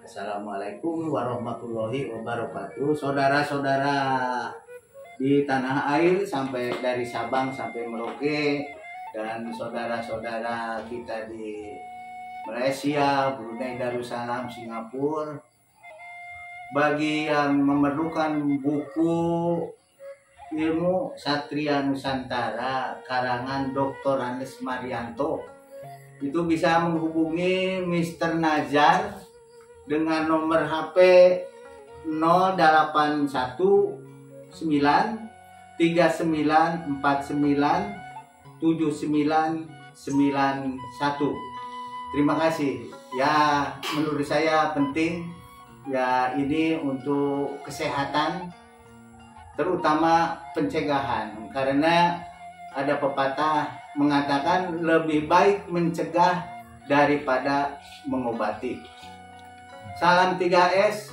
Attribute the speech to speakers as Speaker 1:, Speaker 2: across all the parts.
Speaker 1: Assalamualaikum warahmatullahi wabarakatuh. Saudara-saudara di tanah air sampai dari Sabang sampai Merauke, dan saudara-saudara kita di Malaysia, Brunei Darussalam, Singapura. Bagi yang memerlukan buku Ilmu Satria Nusantara karangan Dr. Andes Marianto, itu bisa menghubungi Mr. Nazar dengan nomor HP 081 9 39 49 79 91. Terima kasih. Ya, menurut saya penting ya, ini untuk kesehatan, terutama pencegahan, karena ada pepatah mengatakan lebih baik mencegah daripada mengobati. Salam 3S,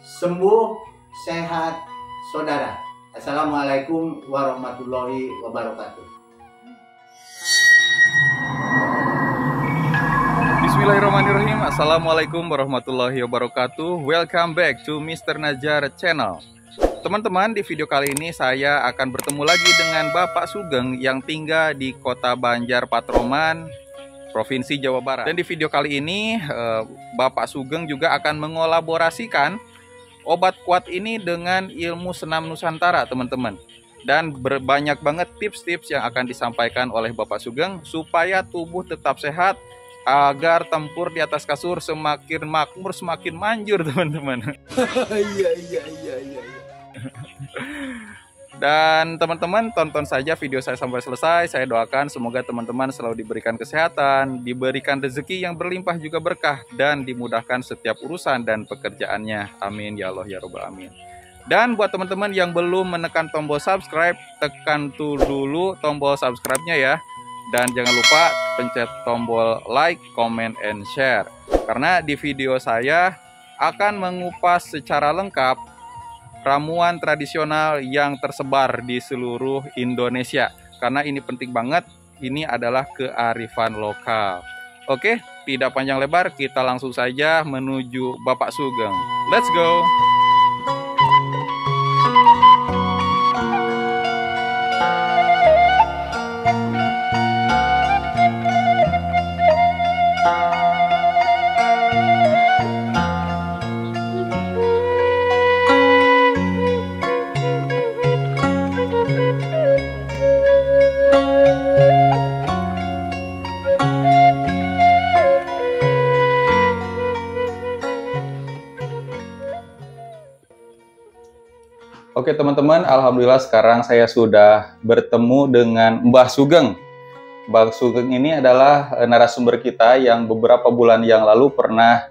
Speaker 1: sembuh, sehat, saudara. Assalamualaikum warahmatullahi wabarakatuh.
Speaker 2: Bismillahirrahmanirrahim. Assalamualaikum warahmatullahi wabarakatuh. Welcome back to Mr. Nazar Channel. Teman-teman, di video kali ini saya akan bertemu lagi dengan Bapak Sugeng yang tinggal di Kota Banjar Patroman, Provinsi Jawa Barat. Dan di video kali ini Bapak Sugeng juga akan mengolaborasikan obat kuat ini dengan ilmu senam Nusantara, teman-teman. Dan banyak banget tips-tips yang akan disampaikan oleh Bapak Sugeng supaya tubuh tetap sehat, agar tempur di atas kasur semakin makmur, semakin manjur, teman-teman. Iya. Dan teman-teman, tonton saja video saya sampai selesai. Saya doakan semoga teman-teman selalu diberikan kesehatan, diberikan rezeki yang berlimpah juga berkah, dan dimudahkan setiap urusan dan pekerjaannya. Amin ya Allah ya Rabbal alamin. Dan buat teman-teman yang belum menekan tombol subscribe, tekan dulu tombol subscribe-nya ya. Dan jangan lupa pencet tombol like, comment, and share. Karena di video saya akan mengupas secara lengkap ramuan tradisional yang tersebar di seluruh Indonesia. Karena ini penting banget, ini adalah kearifan lokal. Oke, tidak panjang lebar, kita langsung saja menuju Bapak Sugeng. Let's go! Oke teman-teman, alhamdulillah sekarang saya sudah bertemu dengan Mbah Sugeng. Mbah Sugeng ini adalah narasumber kita yang beberapa bulan yang lalu pernah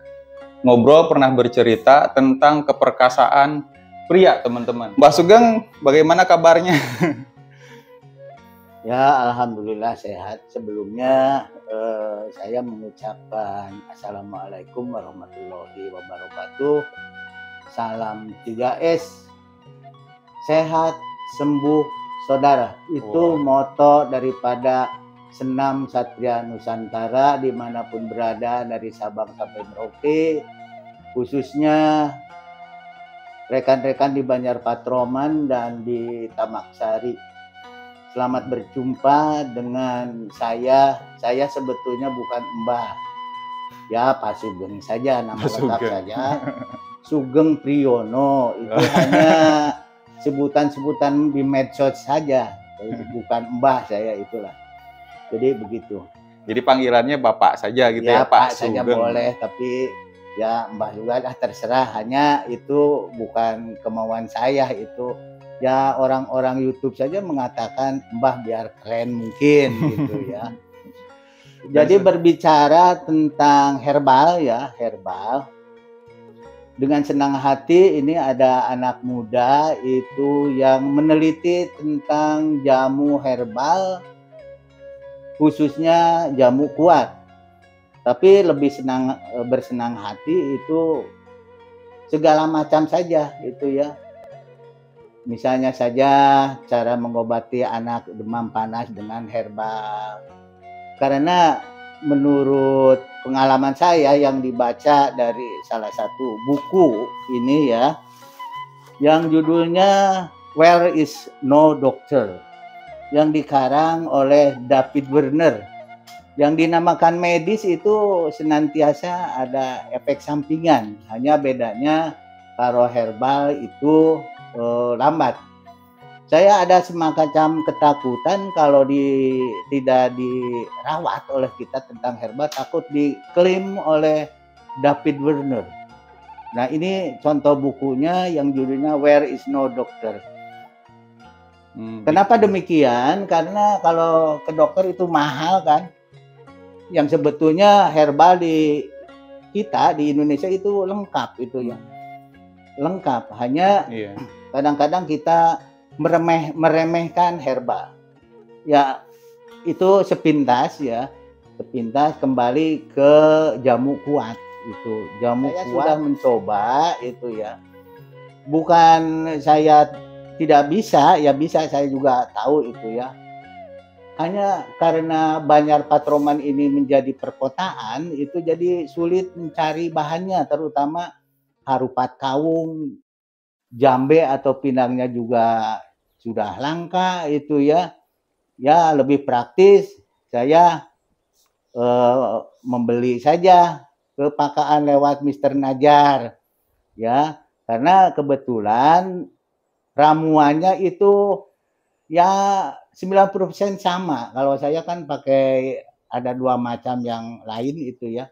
Speaker 2: ngobrol, pernah bercerita tentang keperkasaan pria, teman-teman. Mbah Sugeng, bagaimana kabarnya?
Speaker 1: Ya, alhamdulillah sehat. Sebelumnya saya mengucapkan Assalamualaikum warahmatullahi wabarakatuh. Salam 3S. Sehat, sembuh, saudara. Itu moto daripada senam Satria Nusantara dimanapun berada, dari Sabang sampai Merauke, khususnya rekan-rekan di Banjar Patroman dan di Tamak Sari. Selamat berjumpa dengan saya. Saya sebetulnya bukan Mbah, ya Pak Sugeng saja, nama lengkap saja. Sugeng Priyono, itu hanya sebutan-sebutan di medsos saja, bukan Mbah saya, itulah. Jadi begitu.
Speaker 2: Jadi panggilannya Bapak saja gitu ya,
Speaker 1: Pak saja boleh, tapi ya Mbah juga terserah. Hanya itu bukan kemauan saya, itu ya orang-orang YouTube saja mengatakan Mbah biar keren mungkin gitu ya. Jadi berbicara tentang herbal ya, herbal. Dengan senang hati ini ada anak muda itu yang meneliti tentang jamu herbal, khususnya jamu kuat. Tapi lebih bersenang hati itu segala macam saja itu ya. Misalnya saja cara mengobati anak demam panas dengan herbal. Karena menurut pengalaman saya yang dibaca dari salah satu buku ini ya, yang judulnya Where is No Doctor, yang dikarang oleh David Werner. Yang dinamakan medis itu senantiasa ada efek sampingan, hanya bedanya kalau herbal itu lambat. Saya ada semacam ketakutan kalau tidak dirawat oleh kita tentang herbal, takut diklaim oleh David Werner. Nah, ini contoh bukunya yang judulnya Where is No Doctor. Kenapa demikian? Karena kalau ke dokter itu mahal kan. Yang sebetulnya herbal di kita di Indonesia itu lengkap itu ya. Lengkap, hanya kadang-kadang kita meremehkan herbal. Ya, itu sepintas ya. Sepintas kembali ke jamu kuat itu. Jamu saya kuat sudah mencoba itu ya. Bukan saya tidak bisa, ya bisa, saya juga tahu itu ya. Hanya karena Banjar Patroman ini menjadi perkotaan, itu jadi sulit mencari bahannya, terutama harupat kawung, jambe atau pinangnya juga sudah langka itu ya. Ya lebih praktis saya membeli saja ke pakaan lewat Mr. Najar ya, karena kebetulan ramuannya itu ya 90% sama. Kalau saya kan pakai ada 2 macam yang lain itu ya,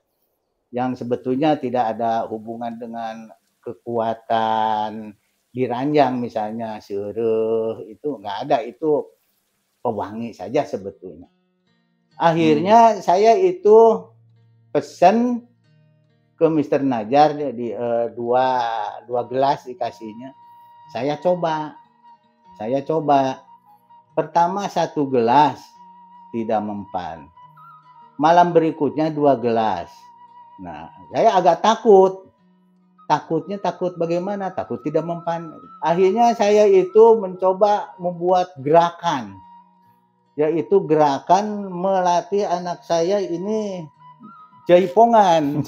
Speaker 1: yang sebetulnya tidak ada hubungan dengan kekuatan diranjang, misalnya sereh itu nggak ada, itu pewangi saja sebetulnya. Akhirnya saya itu pesen ke Mr. Najar di dua gelas dikasihnya. Saya coba. Pertama 1 gelas tidak mempan. Malam berikutnya 2 gelas. Nah, saya agak takut. Takut bagaimana? Takut tidak mempan. Akhirnya saya itu mencoba membuat gerakan. Yaitu gerakan melatih anak saya ini jaipongan.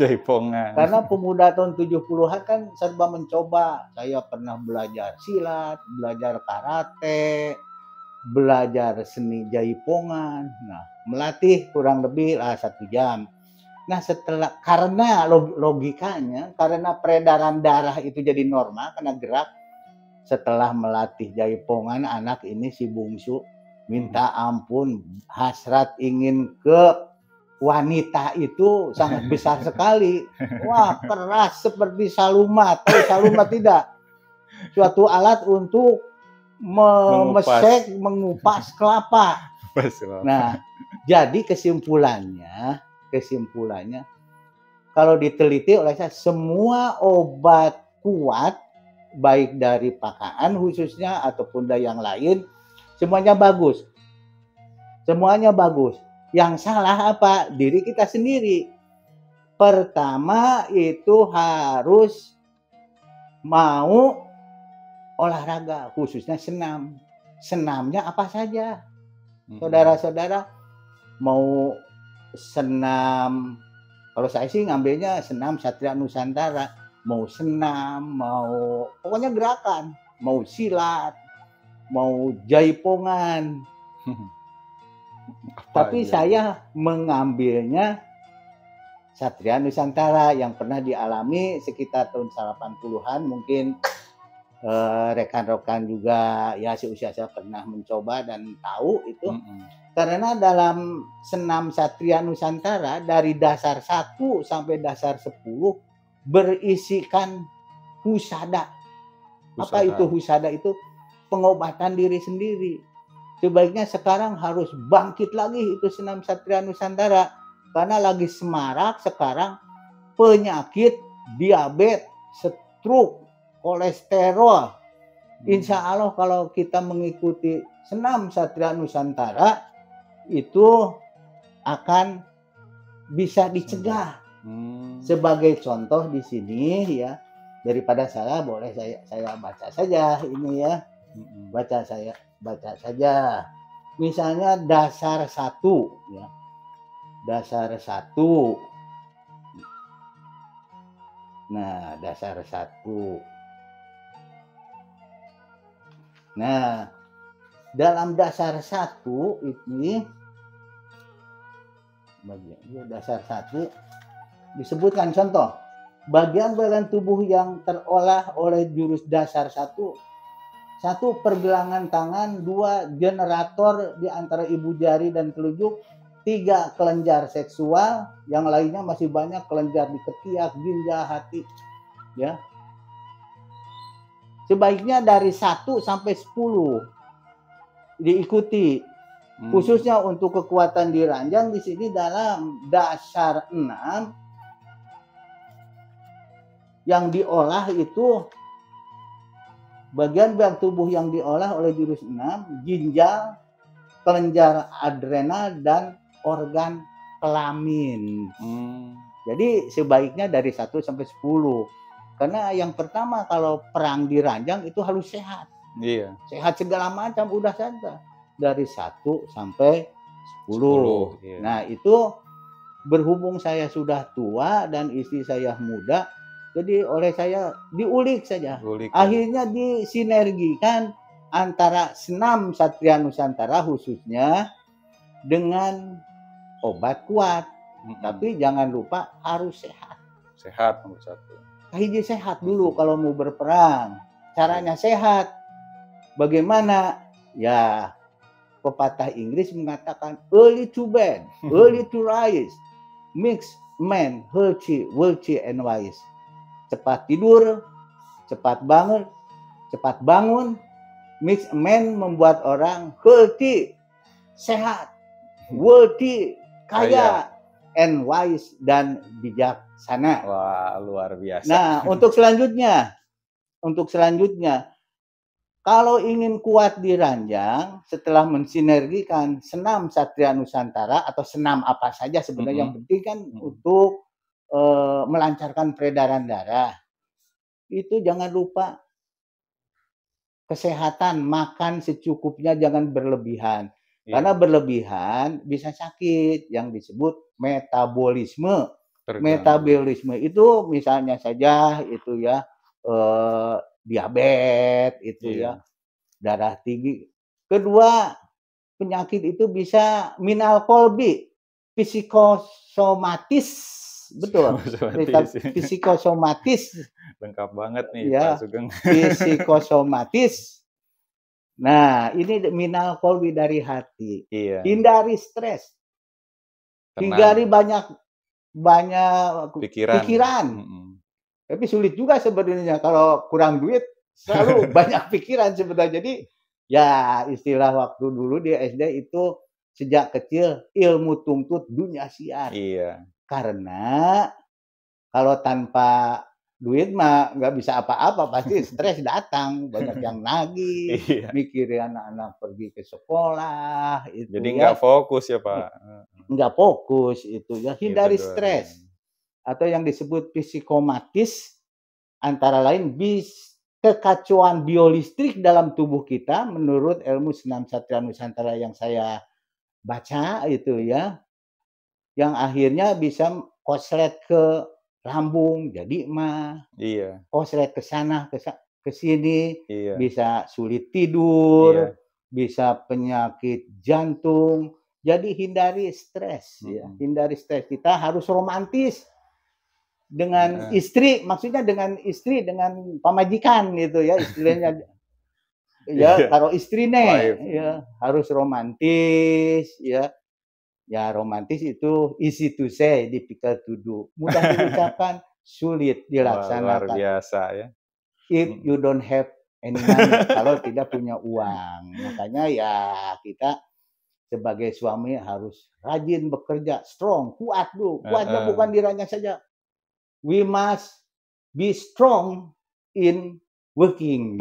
Speaker 1: Karena pemuda tahun 70-an kan serba mencoba. Saya pernah belajar silat, belajar karate, belajar seni jaipongan. Nah, melatih kurang lebih 1 jam. Nah, karena logikanya, karena peredaran darah itu jadi normal karena gerak, setelah melatih jaipongan, anak ini si bungsu minta ampun, hasrat ingin ke wanita itu sangat besar sekali. Wah, keras seperti salumat. Tahu salumat tidak? Suatu alat untuk mengupas kelapa. Nah, jadi kesimpulannya kalau diteliti oleh saya, semua obat kuat baik dari pakaan khususnya ataupun dari yang lain semuanya bagus. Yang salah apa? Diri kita sendiri. Pertama itu harus mau olahraga, khususnya senam. Senamnya apa saja? Saudara-saudara mau senam, kalau saya sih ngambilnya senam Satria Nusantara. Mau senam, mau pokoknya gerakan, mau silat, mau jaipongan. Tapi saya mengambilnya Satria Nusantara yang pernah dialami sekitar tahun 80-an. Mungkin rekan-rekan juga ya seusia saya pernah mencoba dan tahu itu. Karena dalam senam Satria Nusantara dari dasar 1 sampai dasar 10 berisikan husada. Apa itu husada? Itu pengobatan diri sendiri. Sebaiknya sekarang harus bangkit lagi itu senam Satria Nusantara. Karena lagi semarak sekarang penyakit diabetes, stroke, kolesterol. Insya Allah kalau kita mengikuti senam Satria Nusantara itu akan bisa dicegah. Sebagai contoh di sini ya, daripada saya boleh saya baca saja ini ya. Baca saja. Misalnya dasar 1 ya. dasar 1. Nah, dasar 1. Nah, dalam dasar 1 ini dasar 1 disebutkan contoh bagian-bagian tubuh yang terolah oleh jurus dasar 1. 1 pergelangan tangan, 2 generator di antara ibu jari dan telunjuk, 3 kelenjar seksual, yang lainnya masih banyak kelenjar di ketiak, ginjal, hati, ya. Sebaiknya dari 1 sampai 10 diikuti. Khususnya untuk kekuatan di ranjang di sini dalam dasar 6 yang diolah itu bagian-bagian tubuh yang diolah oleh jurus 6, ginjal, kelenjar adrenal, dan organ kelamin. Jadi sebaiknya dari 1 sampai 10. Karena yang pertama kalau perang di ranjang itu harus sehat.
Speaker 2: Iya.
Speaker 1: Sehat segala macam udah saja. Dari 1 sampai 10.
Speaker 2: Iya.
Speaker 1: Nah, itu berhubung saya sudah tua dan istri saya muda, jadi oleh saya diulik saja. Akhirnya disinergikan antara senam Satria Nusantara khususnya dengan obat kuat. Tapi jangan lupa harus sehat.
Speaker 2: Sehat nomor 1.
Speaker 1: Hiji sehat dulu kalau mau berperang. Caranya sehat. Bagaimana? Ya, pepatah Inggris mengatakan early to bed, early to rise, makes man healthy, wealthy and wise. Cepat tidur, cepat bangun, makes man membuat orang healthy, sehat, wealthy, kaya, and wise, dan bijaksana.
Speaker 2: Wah, luar biasa.
Speaker 1: Nah, untuk selanjutnya, kalau ingin kuat di ranjang, setelah mensinergikan senam Satria Nusantara atau senam apa saja sebenarnya, yang penting kan untuk melancarkan peredaran darah. Itu jangan lupa kesehatan, makan secukupnya, jangan berlebihan. Karena berlebihan bisa sakit yang disebut metabolisme. Metabolisme itu misalnya saja itu ya diabetes itu ya, darah tinggi. Kedua, penyakit itu bisa minal kolbi, psikosomatis. Betul. Psikosomatis.
Speaker 2: Lengkap banget nih ya, Pak Sugeng.
Speaker 1: Psikosomatis. Nah, ini minal kolbi dari hati.
Speaker 2: Iya.
Speaker 1: Hindari stres. Hindari banyak pikiran. Tapi sulit juga sebenarnya kalau kurang duit, selalu banyak pikiran sebenarnya. Jadi ya istilah waktu dulu di SD itu sejak kecil ilmu tuntut dunia siar.
Speaker 2: Iya.
Speaker 1: Karena kalau tanpa duit mah nggak bisa apa-apa, pasti stres datang, banyak yang nagih, mikirin anak-anak pergi ke sekolah. Itu
Speaker 2: jadi nggak fokus ya Pak.
Speaker 1: Nggak fokus itu ya, hindari stres. Atau yang disebut psikomatis, antara lain kekacauan biolistrik dalam tubuh kita menurut ilmu senam Satria Nusantara yang saya baca itu ya, yang akhirnya bisa koslet ke lambung jadi mah, koslet ke sana ke sini, bisa sulit tidur, bisa penyakit jantung. Jadi hindari stres ya, hindari stres. Kita harus romantis dengan istri, maksudnya dengan istri, dengan pamajikan gitu ya, istilahnya. Ya, kalau istri ya harus romantis ya. Ya, romantis itu easy to say, difficult to do. Mudah diucapkan, sulit dilaksanakan.
Speaker 2: Luar biasa ya.
Speaker 1: If you don't have any money, kalau tidak punya uang. Makanya ya kita sebagai suami harus rajin bekerja, strong, kuat dulu. Kuatnya bukan di ranjang saja. We must be strong in working.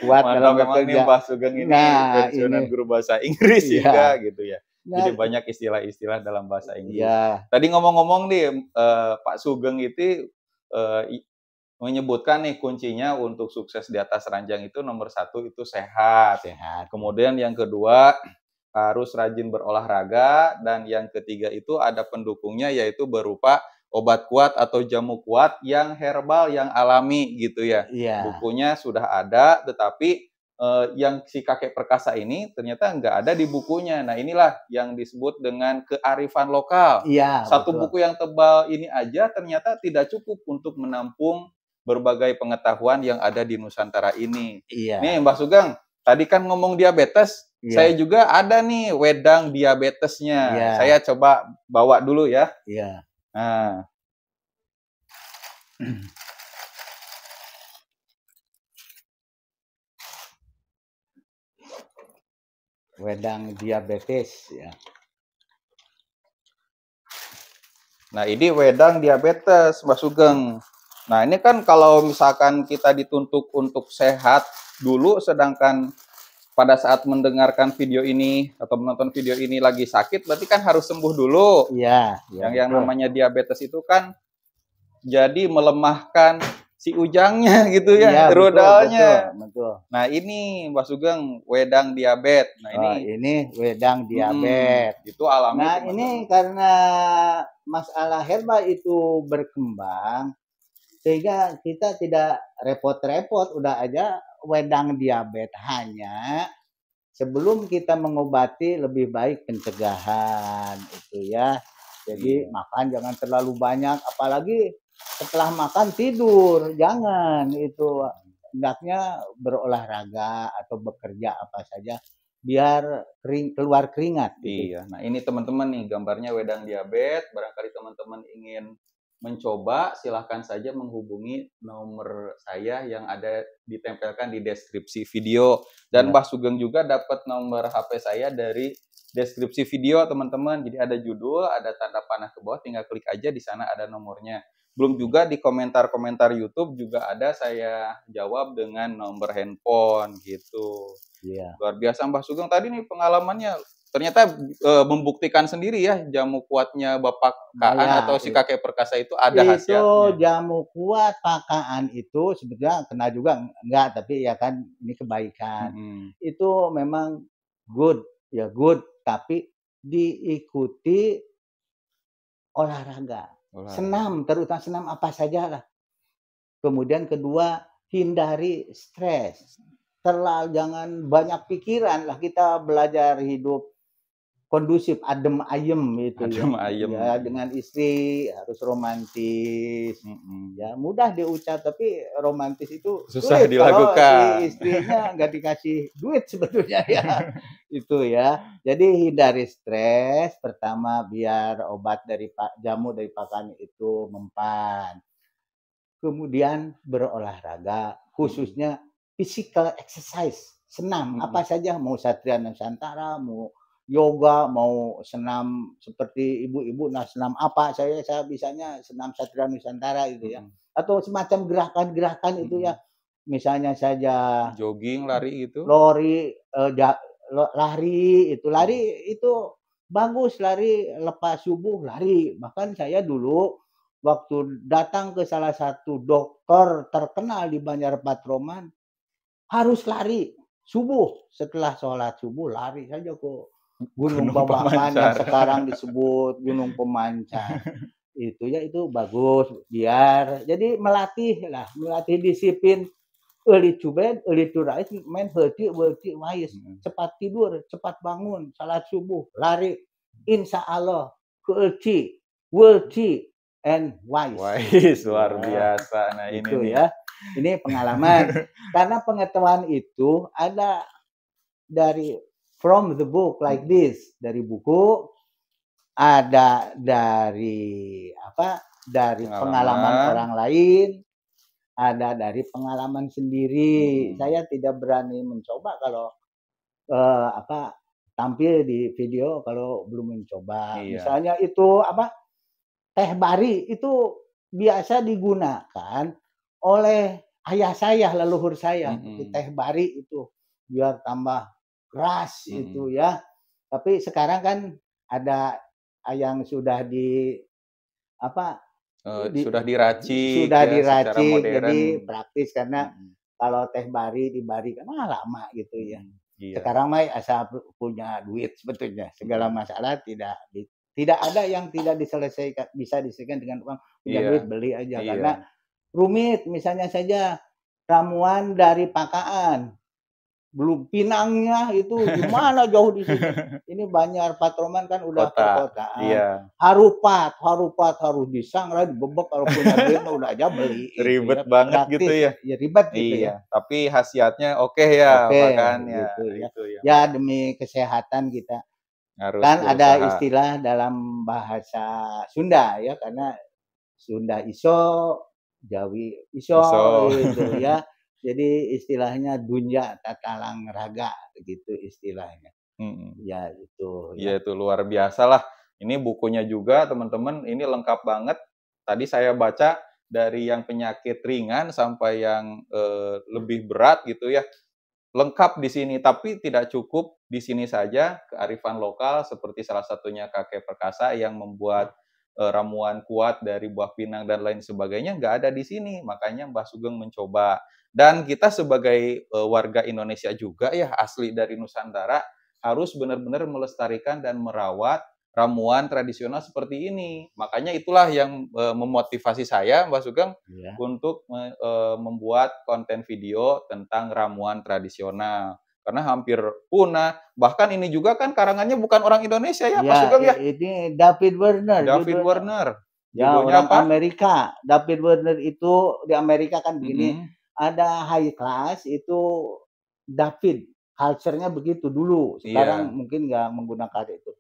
Speaker 2: Kuat dalam bekerja. Nih Pak Sugeng ini pensiunan guru bahasa Inggris juga gitu ya. Jadi banyak istilah-istilah dalam bahasa Inggris. Tadi ngomong-ngomong nih Pak Sugeng itu menyebutkan nih kuncinya untuk sukses di atas ranjang itu nomor 1 itu sehat. Kemudian yang kedua harus rajin berolahraga, dan yang ketiga itu ada pendukungnya yaitu berupa obat kuat atau jamu kuat yang herbal, yang alami gitu ya.
Speaker 1: Iya.
Speaker 2: Bukunya sudah ada, tetapi yang si kakek perkasa ini ternyata nggak ada di bukunya. Nah, inilah yang disebut dengan kearifan lokal.
Speaker 1: Iya,
Speaker 2: Satu
Speaker 1: betul.
Speaker 2: buku yang tebal ini aja ternyata tidak cukup untuk menampung berbagai pengetahuan yang ada di Nusantara ini. Nih,
Speaker 1: Iya,
Speaker 2: Mbah Sugeng, tadi kan ngomong diabetes, saya
Speaker 1: iya,
Speaker 2: juga ada nih wedang diabetesnya.
Speaker 1: iya,
Speaker 2: Saya coba bawa dulu ya.
Speaker 1: iya.
Speaker 2: Nah,
Speaker 1: Wedang diabetes ya.
Speaker 2: Nah, ini wedang diabetes, Mbak Sugeng. Nah, ini kan kalau misalkan kita dituntut untuk sehat dulu, sedangkan pada saat mendengarkan video ini atau menonton video ini lagi sakit, berarti kan harus sembuh dulu.
Speaker 1: Iya, iya
Speaker 2: Yang
Speaker 1: betul.
Speaker 2: namanya diabetes itu kan jadi melemahkan si ujangnya gitu
Speaker 1: Iya,
Speaker 2: ya,
Speaker 1: betul, betul,
Speaker 2: rudalnya.
Speaker 1: betul.
Speaker 2: Nah, ini Mbak Sugeng, wedang diabetes. Nah,
Speaker 1: Oh,
Speaker 2: ini
Speaker 1: ini wedang diabetes.
Speaker 2: itu alami
Speaker 1: Nah, ini
Speaker 2: teman-teman.
Speaker 1: karena masalah herbal itu berkembang, sehingga kita tidak repot-repot, udah aja wedang diabetes. Hanya sebelum kita mengobati lebih baik pencegahan itu ya. Jadi
Speaker 2: Iya.
Speaker 1: makan jangan terlalu banyak, apalagi setelah makan tidur, jangan itu. Hendaknya berolahraga atau bekerja apa saja biar keluar keringat gitu.
Speaker 2: Iya, nah ini teman-teman nih gambarnya wedang diabetes. Barangkali teman-teman ingin mencoba, silahkan saja menghubungi nomor saya yang ada ditempelkan di deskripsi video. Dan
Speaker 1: Ya,
Speaker 2: Mbah Sugeng juga dapat nomor HP saya dari deskripsi video teman-teman. Jadi ada judul, ada tanda panah ke bawah, tinggal klik aja di sana ada nomornya. Belum juga di komentar-komentar YouTube juga ada saya jawab dengan nomor handphone gitu.
Speaker 1: iya.
Speaker 2: Luar biasa Mbah Sugeng tadi nih pengalamannya. Ternyata membuktikan sendiri ya jamu kuatnya Bapak Kaan
Speaker 1: Ya,
Speaker 2: atau si kakek perkasa itu ada
Speaker 1: itu
Speaker 2: khasiatnya.
Speaker 1: jamu kuat pakaan itu sebetulnya kena juga enggak, tapi ya kan ini kebaikan.
Speaker 2: Mhm.
Speaker 1: Itu memang good, ya good, tapi diikuti olahraga.
Speaker 2: Olahraga.
Speaker 1: Senam, terutama senam apa saja lah. Kemudian kedua, hindari stres. Terlalu jangan banyak pikiran lah, kita belajar hidup kondusif, adem ayem itu ya.
Speaker 2: Adem ayem.
Speaker 1: Ya dengan istri harus romantis.
Speaker 2: Mhm.
Speaker 1: Ya mudah diucap tapi romantis itu
Speaker 2: Susah
Speaker 1: sulit kalau si
Speaker 2: dilakukan.
Speaker 1: istrinya nggak dikasih duit sebetulnya ya. Itu ya. Jadi hindari stres. Pertama biar obat dari jamu dari pakan itu mempan. Kemudian berolahraga,
Speaker 2: Mhm.
Speaker 1: khususnya physical exercise, senam
Speaker 2: Mhm.
Speaker 1: apa saja, mau Satria Nusantara, mau yoga, mau senam seperti ibu-ibu, nah senam apa, saya bisanya senam Satria Nusantara gitu ya.
Speaker 2: Mhm.
Speaker 1: Atau semacam gerakan-gerakan itu ya,
Speaker 2: Mhm.
Speaker 1: misalnya saja
Speaker 2: Jogging, lari gitu.
Speaker 1: lori, lari itu,
Speaker 2: Mhm.
Speaker 1: lari itu bagus, lari lepas subuh, lari. Bahkan saya dulu waktu datang ke salah satu dokter terkenal di Banjar Patroman, harus lari subuh. Setelah sholat subuh lari saja ke Gunung
Speaker 2: Gunung
Speaker 1: Babakan yang
Speaker 2: Pamancar.
Speaker 1: sekarang disebut Gunung Pemancar. Itu ya itu bagus biar jadi melatih lah, melatih disiplin. Early to bed, early to rise, main healthy, wealthy, wise.
Speaker 2: Mhm.
Speaker 1: Cepat tidur, cepat bangun, salat subuh, lari. Insya Allah, healthy, wealthy, and wise.
Speaker 2: Wais, luar
Speaker 1: Ya,
Speaker 2: biasa. Nah, ini
Speaker 1: itu
Speaker 2: nih.
Speaker 1: ya. Ini pengalaman. Karena pengetahuan itu ada dari from the book like
Speaker 2: Mhm.
Speaker 1: this, dari buku, ada dari apa? Dari pengalaman
Speaker 2: Pengalaman.
Speaker 1: orang lain, ada dari pengalaman sendiri.
Speaker 2: Mhm.
Speaker 1: Saya tidak berani mencoba kalau, apa, tampil di video kalau belum mencoba.
Speaker 2: Iya.
Speaker 1: Misalnya itu apa, teh bari itu biasa digunakan oleh ayah saya, leluhur saya, itu
Speaker 2: Mhm.
Speaker 1: teh bari itu biar tambah keras itu
Speaker 2: Mhm.
Speaker 1: ya. Tapi sekarang kan ada yang sudah di apa,
Speaker 2: Sudah diracik
Speaker 1: sudah
Speaker 2: ya secara
Speaker 1: diracik
Speaker 2: modern.
Speaker 1: jadi praktis karena
Speaker 2: Mhm.
Speaker 1: kalau teh bari dibarikan lama gitu ya.
Speaker 2: Mhm. Iya.
Speaker 1: Sekarang mah asal punya duit sebetulnya, segala masalah tidak ada yang tidak bisa diselesaikan dengan uang, punya
Speaker 2: Iya.
Speaker 1: duit beli aja.
Speaker 2: Iya.
Speaker 1: Karena rumit, misalnya saja ramuan dari pakaan, belum pinangnya itu di mana jauh di sini. Ini Banjar Patroman kan udah
Speaker 2: Kota.
Speaker 1: perkotaan.
Speaker 2: Iya.
Speaker 1: Harupat harus disangrai, dibebek, kalau punya duit mah udah aja beli itu
Speaker 2: Ribet
Speaker 1: ya,
Speaker 2: banget gitu
Speaker 1: praktis
Speaker 2: ya.
Speaker 1: ya ribet gitu ya.
Speaker 2: Iya, tapi khasiatnya oke ya
Speaker 1: Oke,
Speaker 2: makannya,
Speaker 1: gitu ya.
Speaker 2: itu yang
Speaker 1: Ya demi kesehatan kita.
Speaker 2: harus
Speaker 1: Kan ada
Speaker 2: berusaha.
Speaker 1: istilah dalam bahasa Sunda ya, karena Sunda iso, Jawi iso
Speaker 2: Iso.
Speaker 1: itu ya. Jadi istilahnya dunja tatalang raga gitu istilahnya.
Speaker 2: Mhm.
Speaker 1: Ya itu ya.
Speaker 2: Iya itu luar biasa lah. Ini bukunya juga teman-teman, ini lengkap banget. Tadi saya baca dari yang penyakit ringan sampai yang lebih berat gitu ya. Lengkap di sini, tapi tidak cukup di sini saja. Kearifan lokal seperti salah satunya kakek perkasa yang membuat ramuan kuat dari buah pinang dan lain sebagainya nggak ada di sini. Makanya Mbah Sugeng mencoba. Dan kita sebagai warga Indonesia juga ya asli dari Nusantara harus benar-benar melestarikan dan merawat ramuan tradisional seperti ini. Makanya itulah yang memotivasi saya Mbah Sugeng
Speaker 1: Ya.
Speaker 2: untuk membuat konten video tentang ramuan tradisional. Karena hampir punah. Bahkan ini juga kan karangannya bukan orang Indonesia ya, Pak
Speaker 1: Ya,
Speaker 2: Sugeng ya?
Speaker 1: ini David Warner
Speaker 2: David
Speaker 1: judulnya.
Speaker 2: Warner.
Speaker 1: Ya,
Speaker 2: Judulnya
Speaker 1: orang
Speaker 2: apa?
Speaker 1: Amerika. David Warner itu di Amerika kan begini,
Speaker 2: Mhm.
Speaker 1: ada high class itu David, culture-nya begitu dulu. Sekarang
Speaker 2: Iya,
Speaker 1: mungkin nggak menggunakan itu.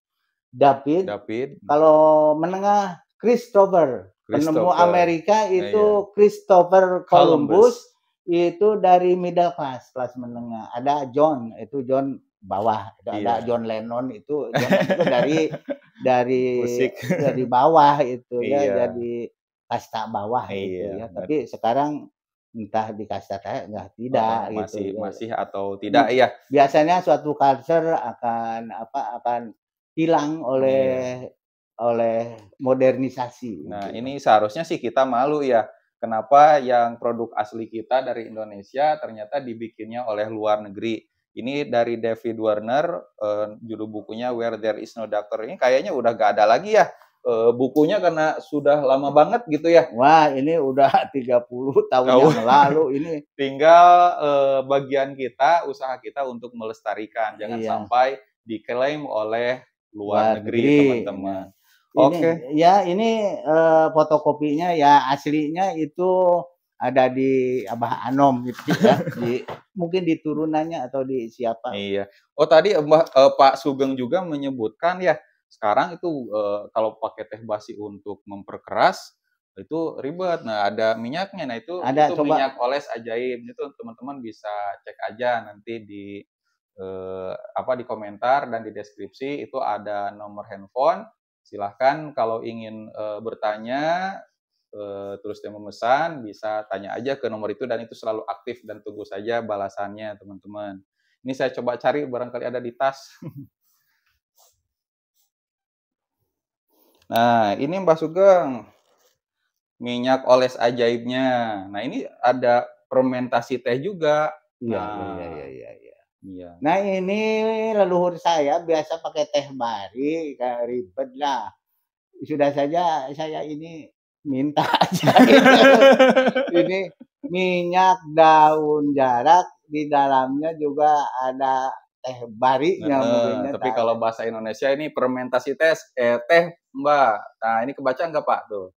Speaker 1: David,
Speaker 2: David,
Speaker 1: kalau menengah Christopher, penemu
Speaker 2: Christopher.
Speaker 1: Amerika
Speaker 2: Iya.
Speaker 1: itu Christopher
Speaker 2: Columbus.
Speaker 1: Columbus, itu dari middle class, kelas menengah. Ada John, itu John bawah. Ada
Speaker 2: Iya.
Speaker 1: John Lennon itu dari
Speaker 2: Musik.
Speaker 1: dari bawah itu ya,
Speaker 2: Iya.
Speaker 1: jadi kasta bawah itu
Speaker 2: Iya.
Speaker 1: ya. Tapi sekarang entah di kasta tidak gitu ya.
Speaker 2: Masih atau tidak ya?
Speaker 1: Biasanya suatu culture akan hilang
Speaker 2: Iya.
Speaker 1: oleh modernisasi.
Speaker 2: Nah,
Speaker 1: gitu.
Speaker 2: ini seharusnya sih kita malu ya. Kenapa yang produk asli kita dari Indonesia ternyata dibikinnya oleh luar negeri. Ini dari David Warner, judul bukunya Where There Is No Doctor. Ini kayaknya udah gak ada lagi ya bukunya karena sudah lama banget gitu ya.
Speaker 1: Wah, ini udah 30 tahun yang lalu ini.
Speaker 2: Tinggal bagian kita, usaha kita untuk melestarikan. Jangan
Speaker 1: Iya.
Speaker 2: sampai diklaim oleh luar negeri, teman-teman.
Speaker 1: Ini ya ini fotokopinya ya aslinya itu ada di Abah Anom gitu ya. Mungkin di turunannya atau di siapa.
Speaker 2: Iya. Oh tadi Pak Sugeng juga menyebutkan ya, sekarang itu kalau pakai teh basi untuk memperkeras itu ribet. Nah, ada minyaknya. Nah, itu minyak oles ajaib. Itu teman-teman bisa cek aja nanti di di komentar dan di deskripsi itu ada nomor handphone. Silahkan kalau ingin bertanya terus dia memesan, bisa tanya aja ke nomor itu dan itu selalu aktif dan tunggu saja balasannya, teman-teman. Ini saya coba cari barangkali ada di tas. Nah, ini Mbak Sugeng. Minyak oles ajaibnya. Nah, ini ada fermentasi teh juga.
Speaker 1: Iya.
Speaker 2: Iya.
Speaker 1: Nah, ini leluhur saya biasa pakai teh bari, kayak ribet lah. Sudah saja saya ini minta aja ini minyak daun jarak, di dalamnya juga ada teh barinya mungkinnya.
Speaker 2: Tapi kalau bahasa Indonesia ini fermentasi teh, Mbak. Nah, ini kebaca nggak Pak tuh?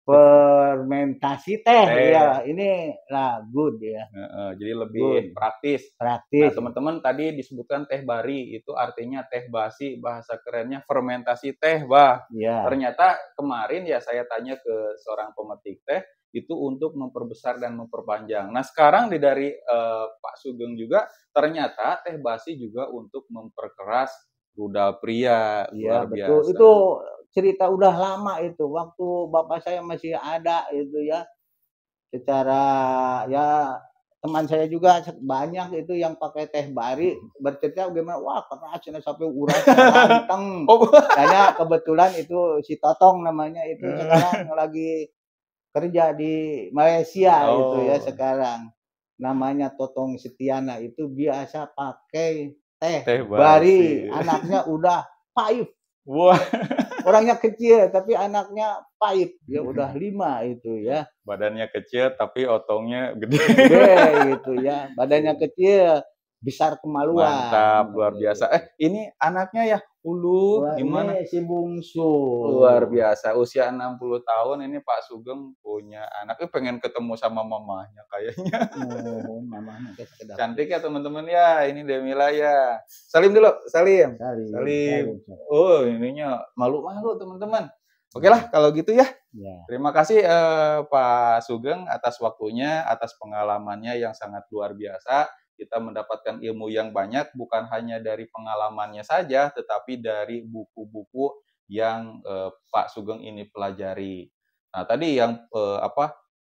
Speaker 1: Fermentasi teh. Ya, ini lah good ya.
Speaker 2: Jadi lebih praktis. Nah, teman-teman tadi disebutkan teh bari, itu artinya teh basi, bahasa kerennya fermentasi teh, Bah.
Speaker 1: Ya.
Speaker 2: Ternyata kemarin ya saya tanya ke seorang pemetik teh, itu untuk memperbesar dan memperpanjang. Nah, sekarang dari Pak Sugeng juga, ternyata teh basi juga untuk memperkeras rudal pria.
Speaker 1: Iya,
Speaker 2: Luar
Speaker 1: betul.
Speaker 2: biasa.
Speaker 1: Itu cerita udah lama itu, waktu bapak saya masih ada itu ya. Secara ya teman saya juga banyak itu yang pakai teh bari, bercerita gimana, wah kerasnya sampai urat ganteng. Saya kebetulan itu si Totong namanya itu sekarang lagi kerja di Malaysia itu ya sekarang. namanya Totong Setiana itu biasa pakai teh
Speaker 2: Teh
Speaker 1: bari,
Speaker 2: basi.
Speaker 1: anaknya udah paip.
Speaker 2: Wah,
Speaker 1: Orangnya kecil tapi anaknya paip. Ya udah 5 itu ya.
Speaker 2: badannya kecil tapi otongnya gede.
Speaker 1: Gede gitu ya. Badannya kecil, besar
Speaker 2: Mantap,
Speaker 1: kemaluan.
Speaker 2: luar biasa. Ini anaknya ya,
Speaker 1: Wah,
Speaker 2: gimana?
Speaker 1: ini si bungsu.
Speaker 2: Luar biasa, usia 60 tahun ini Pak Sugeng punya anak. Pengen ketemu sama mamahnya kayaknya.
Speaker 1: Oh, mamahnya kayak sekedap.
Speaker 2: Cantik ya teman-teman ya, ini Demila ya. Salim dulu, salim.
Speaker 1: Salim.
Speaker 2: Oh, ininya malu-malu teman-teman. Oke lah kalau gitu ya.
Speaker 1: Ya.
Speaker 2: Terima kasih Pak Sugeng atas waktunya, atas pengalamannya yang sangat luar biasa. Kita mendapatkan ilmu yang banyak bukan hanya dari pengalamannya saja, tetapi dari buku-buku yang Pak Sugeng ini pelajari. Nah, tadi yang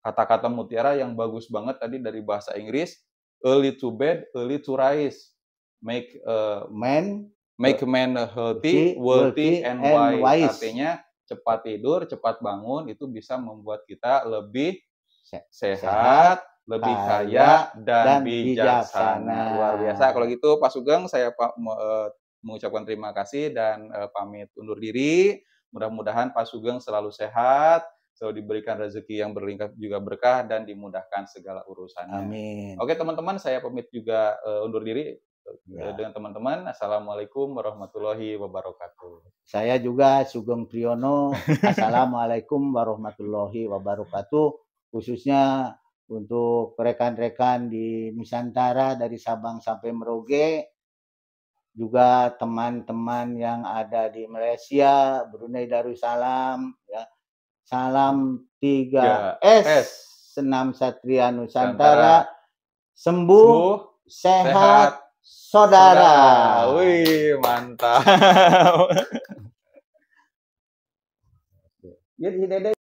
Speaker 2: kata-kata mutiara yang bagus banget tadi dari bahasa Inggris, early to bed, early to rise, make a man healthy, wealthy, and wise. Artinya cepat tidur, cepat bangun itu bisa membuat kita lebih sehat, lebih kaya dan bijaksana. Luar biasa. Kalau gitu Pak Sugeng, saya mengucapkan terima kasih dan pamit undur diri. Mudah-mudahan Pak Sugeng selalu sehat, selalu diberikan rezeki yang berlimpah juga berkah dan dimudahkan segala urusannya.
Speaker 1: Amin.
Speaker 2: Oke teman-teman, saya pamit juga undur diri dengan teman-teman. Assalamualaikum warahmatullahi wabarakatuh.
Speaker 1: Saya juga Sugeng Priyono. Assalamualaikum warahmatullahi wabarakatuh. Khususnya untuk rekan-rekan di Nusantara dari Sabang sampai Merauke, juga teman-teman yang ada di Malaysia, Brunei Darussalam, ya. Salam 3S, Senam Satria Nusantara, sembuh, sehat, saudara.
Speaker 2: Wih, mantap.
Speaker 1: Jadi